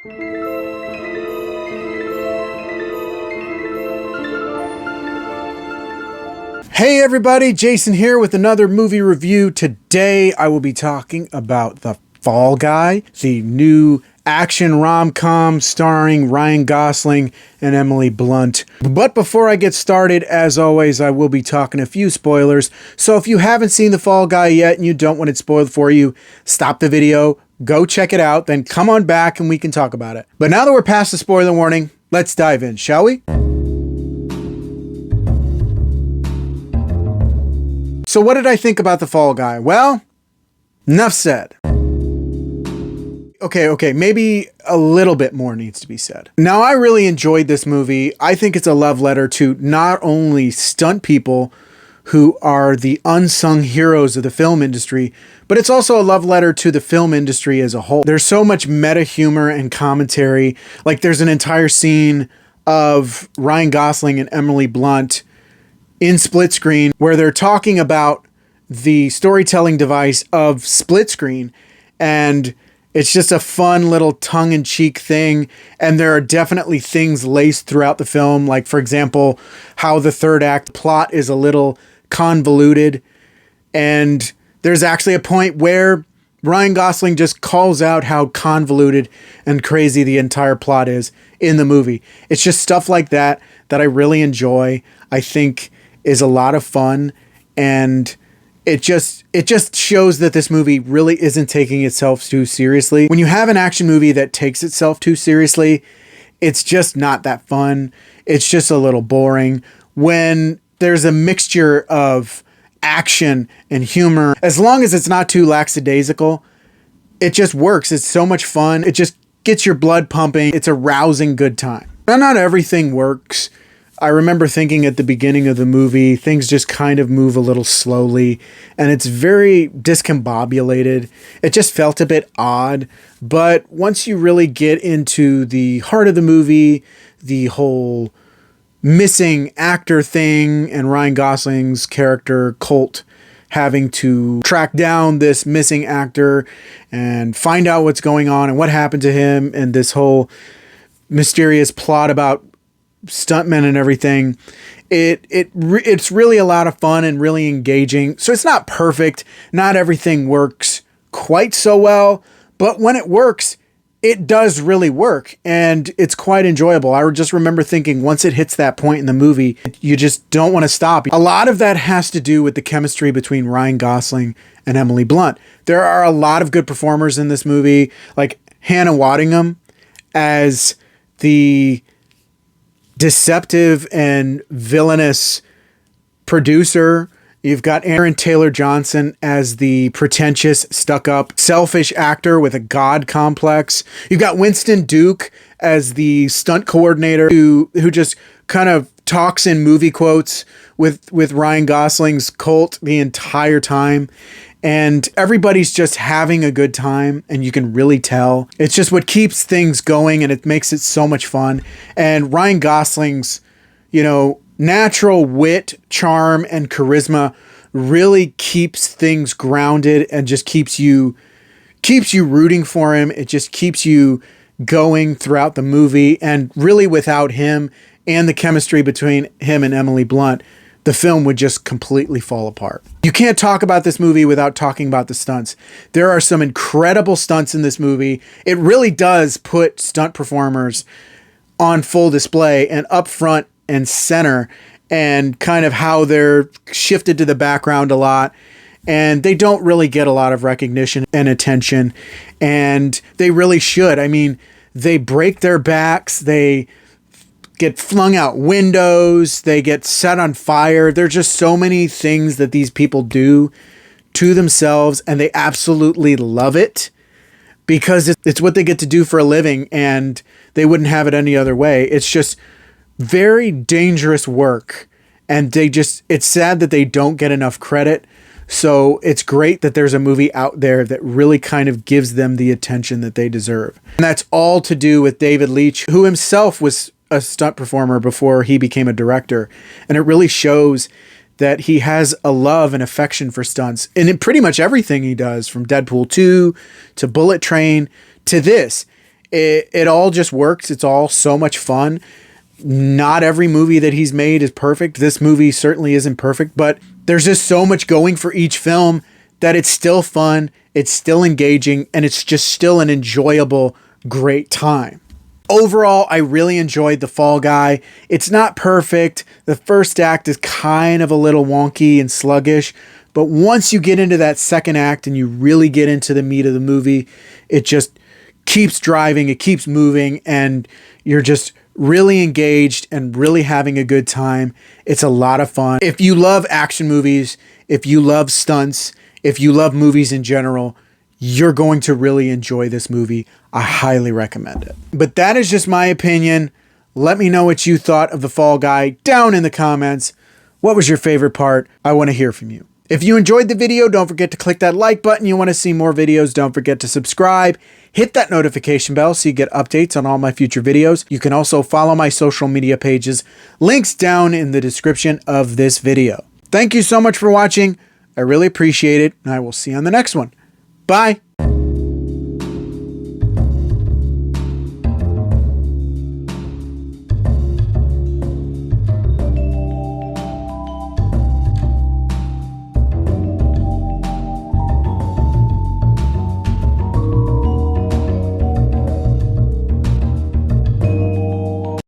Hey everybody, Jason here with another movie review. Today I will be talking about The Fall Guy, the new action rom-com starring Ryan Gosling and Emily Blunt. But before I get started, as always, I will be talking a few spoilers. So if you haven't seen The Fall Guy yet and you don't want it spoiled for you, stop the video, go check it out, then come on back and we can talk about it. But now that we're past the spoiler warning, let's dive in, shall we? So what did I think about The Fall Guy? Well, enough said. Okay, maybe a little bit more needs to be said. Now, I really enjoyed this movie. I think it's a love letter to not only stunt people who are the unsung heroes of the film industry, but it's also a love letter to the film industry as a whole. There's so much meta humor and commentary. Like, there's an entire scene of Ryan Gosling and Emily Blunt in split screen where they're talking about the storytelling device of split screen, and it's just a fun little tongue-in-cheek thing. And there are definitely things laced throughout the film, like, for example, how the third act plot is a little convoluted. And there's actually a point where Ryan Gosling just calls out how convoluted and crazy the entire plot is in the movie. It's just stuff like that that I really enjoy. I think is a lot of fun, and it just shows that this movie really isn't taking itself too seriously. When you have an action movie that takes itself too seriously, it's just not that fun. It's just a little boring. When there's a mixture of action and humor, as long as it's not too lackadaisical, it just works. It's so much fun. It just gets your blood pumping. It's a rousing good time. Now, not everything works. I remember thinking at the beginning of the movie, things just kind of move a little slowly, and it's very discombobulated. It just felt a bit odd. But once you really get into the heart of the movie, the whole missing actor thing, and Ryan Gosling's character, Colt, having to track down this missing actor and find out what's going on and what happened to him, and this whole mysterious plot about stuntmen and everything, it's really a lot of fun and really engaging. So it's not perfect. Not everything works quite so well, but when it works, it does really work, and it's quite enjoyable. I just remember thinking once it hits that point in the movie, you just don't want to stop. A lot of that has to do with the chemistry between Ryan Gosling and Emily Blunt. There are a lot of good performers in this movie, like Hannah Waddingham as the deceptive and villainous producer. You've got Aaron Taylor-Johnson as the pretentious, stuck-up, selfish actor with a god complex. You've got Winston Duke as the stunt coordinator who just kind of talks in movie quotes with Ryan Gosling's Colt the entire time. And everybody's just having a good time, and you can really tell. It's just what keeps things going, and it makes it so much fun. And Ryan Gosling's, natural wit, charm, and charisma really keeps things grounded and just keeps you rooting for him. It just keeps you going throughout the movie. And really, without him and the chemistry between him and Emily Blunt, the film would just completely fall apart. You can't talk about this movie without talking about the stunts. There are some incredible stunts in this movie. It really does put stunt performers on full display and up front and center, and kind of how they're shifted to the background a lot. And they don't really get a lot of recognition and attention, and they really should. I mean, they break their backs, they get flung out windows, they get set on fire. There's just so many things that these people do to themselves, and they absolutely love it because it's what they get to do for a living, and they wouldn't have it any other way. It's just very dangerous work, and it's sad that they don't get enough credit. So it's great that there's a movie out there that really kind of gives them the attention that they deserve. And that's all to do with David Leitch, who himself was a stunt performer before he became a director. And it really shows that he has a love and affection for stunts. And in pretty much everything he does, from Deadpool 2 to Bullet Train to this, It all just works. It's all so much fun. Not every movie that he's made is perfect. This movie certainly isn't perfect, but there's just so much going for each film that it's still fun, it's still engaging, and it's just still an enjoyable, great time. Overall, I really enjoyed The Fall Guy. It's not perfect. The first act is kind of a little wonky and sluggish, but once you get into that second act and you really get into the meat of the movie, it just keeps driving, it keeps moving, and you're just really engaged and really having a good time. It's a lot of fun. If you love action movies, if you love stunts, if you love movies in general, you're going to really enjoy this movie. I highly recommend it. But that is just my opinion. Let me know what you thought of The Fall Guy down in the comments. What was your favorite part? I want to hear from you. If you enjoyed the video, don't forget to click that like button. You want to see more videos, don't forget to subscribe. Hit that notification bell so you get updates on all my future videos. You can also follow my social media pages. Links down in the description of this video. Thank you so much for watching. I really appreciate it, and I will see you on the next one. Bye.